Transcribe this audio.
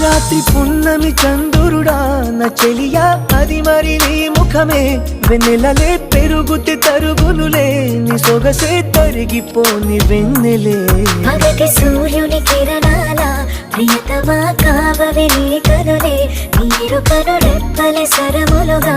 రాత్రి పున్నమి చంద్రుడా నా చెలియా అది మరి నీ ముఖమే వెన్నెలలే పెరుగుతే తరుగులులే నీ సొగసే తరిగిపోని వెన్నెలే పగటి సూర్యుని కిరణాల ప్రియతమా కావవి నీ కనులే నీరు కను రెప్పలే సరములుగా